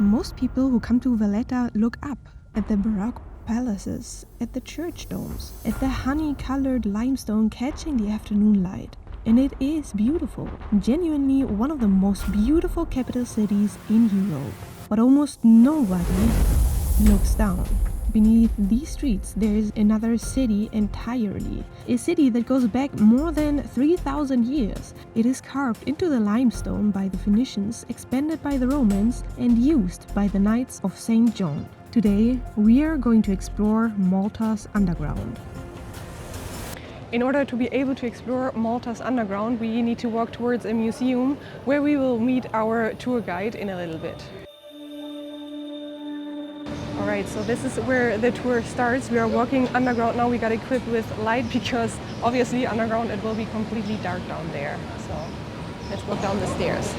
Most people who come to Valletta look up at the baroque palaces, at the church domes, at the honey-colored limestone catching the afternoon light. And it is beautiful, genuinely one of the most beautiful capital cities in Europe. But almost nobody looks down. Beneath these streets, there is another city entirely. A city that goes back more than 3,000 years. It is carved into the limestone by the Phoenicians, expanded by the Romans, and used by the Knights of St. John. Today, we are going to explore Malta's underground. In order to be able to explore Malta's underground, we need to walk towards a museum where we will meet our tour guide in a little bit. Alright, so this is where the tour starts. We are walking underground now. We got equipped with light because obviously underground it will be completely dark down there. So let's walk down the stairs.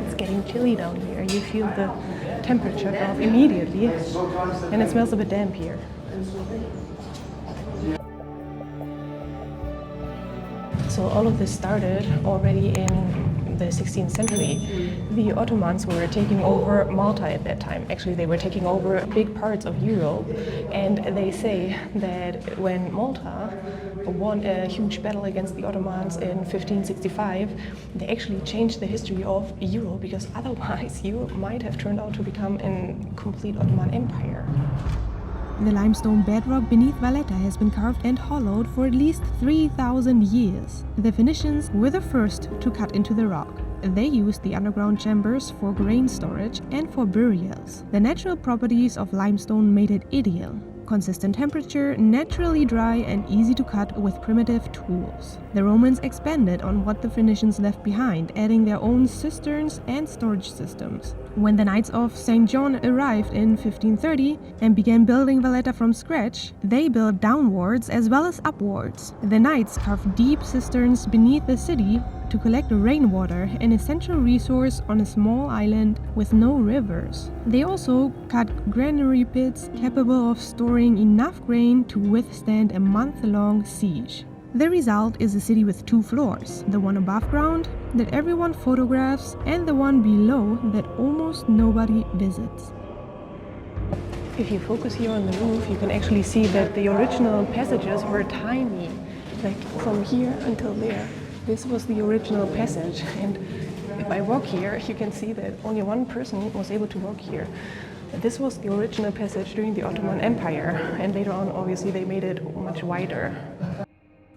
It's getting chilly down here. You feel the temperature drop immediately and it smells a bit damp here. So all of this started already in the 16th century. The Ottomans were taking over Malta at that time. Actually, they were taking over big parts of Europe. And they say that when Malta won a huge battle against the Ottomans in 1565, they actually changed the history of Europe, because otherwise Europe might have turned out to become a complete Ottoman Empire. The limestone bedrock beneath Valletta has been carved and hollowed for at least 3,000 years. The Phoenicians were the first to cut into the rock. They used the underground chambers for grain storage and for burials. The natural properties of limestone made it ideal. Consistent temperature, naturally dry and easy to cut with primitive tools. The Romans expanded on what the Phoenicians left behind, adding their own cisterns and storage systems. When the Knights of St. John arrived in 1530 and began building Valletta from scratch, they built downwards as well as upwards. The Knights carved deep cisterns beneath the city to collect rainwater, an essential resource on a small island with no rivers. They also cut granary pits capable of storing enough grain to withstand a month-long siege. The result is a city with two floors, the one above ground that everyone photographs and the one below that almost nobody visits. If you focus here on the roof, you can actually see that the original passages were tiny, like from here until there. This was the original passage, and if I walk here, you can see that only one person was able to walk here. This was the original passage during the Ottoman Empire, and later on, obviously, they made it much wider.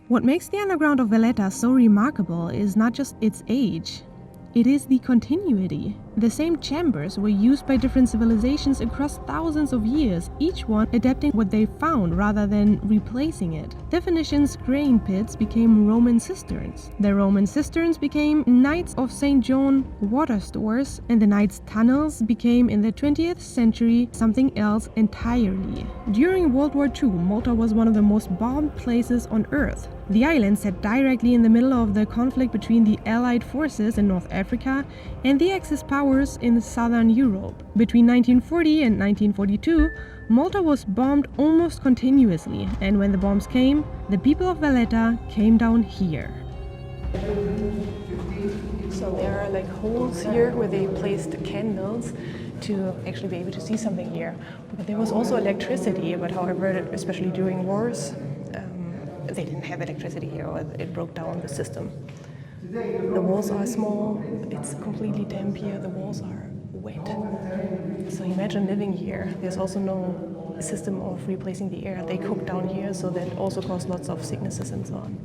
What makes the underground of Valletta so remarkable is not just its age. It is the continuity. The same chambers were used by different civilizations across thousands of years, each one adapting what they found rather than replacing it. The Phoenicians' grain pits became Roman cisterns. The Roman cisterns became Knights of St. John water stores, and the Knights' tunnels became in the 20th century something else entirely. During World War II, Malta was one of the most bombed places on Earth. The island sat directly in the middle of the conflict between the Allied forces in North Africa and the Axis powers in southern Europe. Between 1940 and 1942, Malta was bombed almost continuously, and when the bombs came, the people of Valletta came down here. So there are like holes here where they placed candles to actually be able to see something here. But there was also electricity, but however, especially during wars, they didn't have electricity here, or it broke down the system. The walls are small, it's completely damp here, the walls are wet. So imagine living here. There's also no system of replacing the air. They cook down here, so that also caused lots of sicknesses and so on.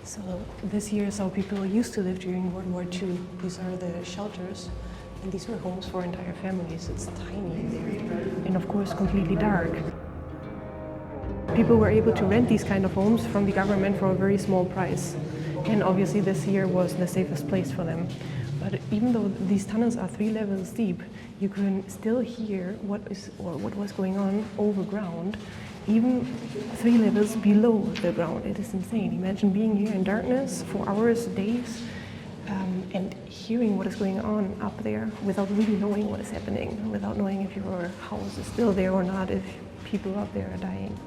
So this here is how people used to live during World War II. These are the shelters, and these were homes for entire families. It's tiny there, and of course completely dark. People were able to rent these kind of homes from the government for a very small price. And obviously this here was the safest place for them. But even though these tunnels are 3 levels deep, you can still hear what was going on overground, even 3 levels below the ground. It is insane. Imagine being here in darkness for hours, days, and hearing what is going on up there without really knowing what is happening, without knowing if your house is still there or not, if people up there are dying.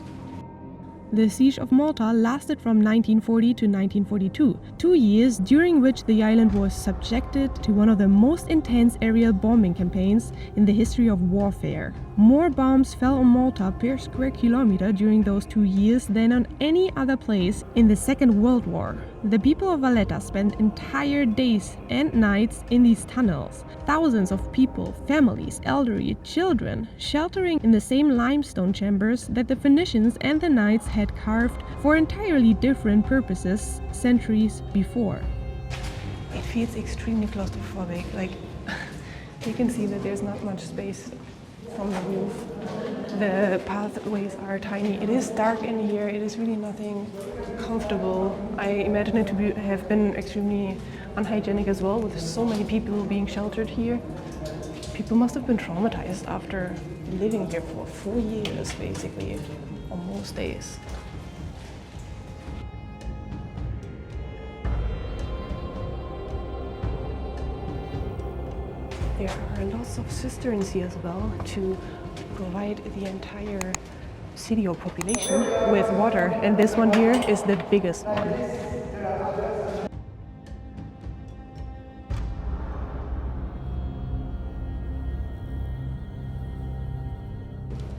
The siege of Malta lasted from 1940 to 1942, 2 years during which the island was subjected to one of the most intense aerial bombing campaigns in the history of warfare. More bombs fell on Malta per square kilometer during those 2 years than on any other place in the Second World War. The people of Valletta spent entire days and nights in these tunnels. Thousands of people, families, elderly, children, sheltering in the same limestone chambers that the Phoenicians and the Knights had carved for entirely different purposes centuries before. It feels extremely claustrophobic. Like, you can see that there's not much space from the roof. The pathways are tiny. It is dark in here. It is really nothing comfortable. I imagine it to have been extremely unhygienic as well, with so many people being sheltered here. People must have been traumatized after living here for 4 years, basically, on most days. There are lots of cisterns here as well to provide the entire city or population with water, and this one here is the biggest one.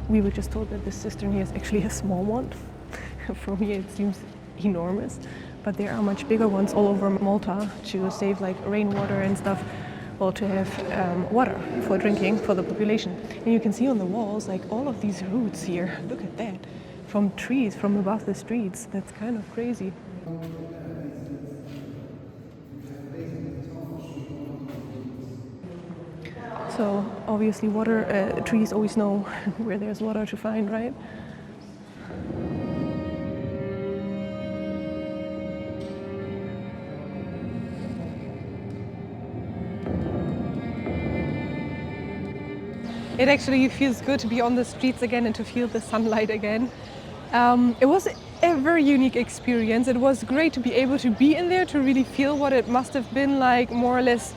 We were just told that this cistern here is actually a small one. From here it seems enormous, but there are much bigger ones all over Malta to save like rainwater and stuff, or to have water for drinking for the population. And you can see on the walls like all of these roots here. Look at that, from trees from above the streets. That's kind of crazy. So obviously trees always know where there's water to find, right? It actually feels good to be on the streets again and to feel the sunlight again. It was a very unique experience. It was great to be able to be in there, to really feel what it must have been like more or less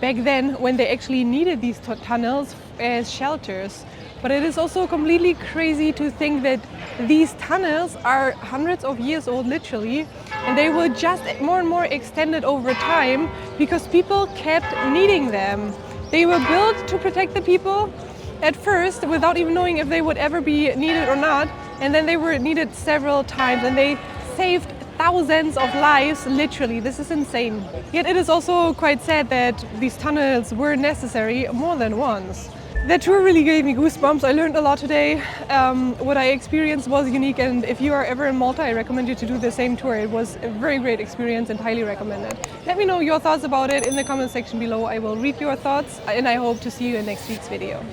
back then when they actually needed these tunnels as shelters. But it is also completely crazy to think that these tunnels are hundreds of years old, literally, and they were just more and more extended over time because people kept needing them. They were built to protect the people at first without even knowing if they would ever be needed or not, and then they were needed several times, and they saved thousands of lives, literally. This is insane. Yet it is also quite sad that these tunnels were necessary more than once. The tour really gave me goosebumps. I learned a lot today. What I experienced was unique, and if you are ever in Malta, I recommend you to do the same tour. It was a very great experience and highly recommended. Let me know your thoughts about it in the comment section below. I will read your thoughts, and I hope to see you in next week's video.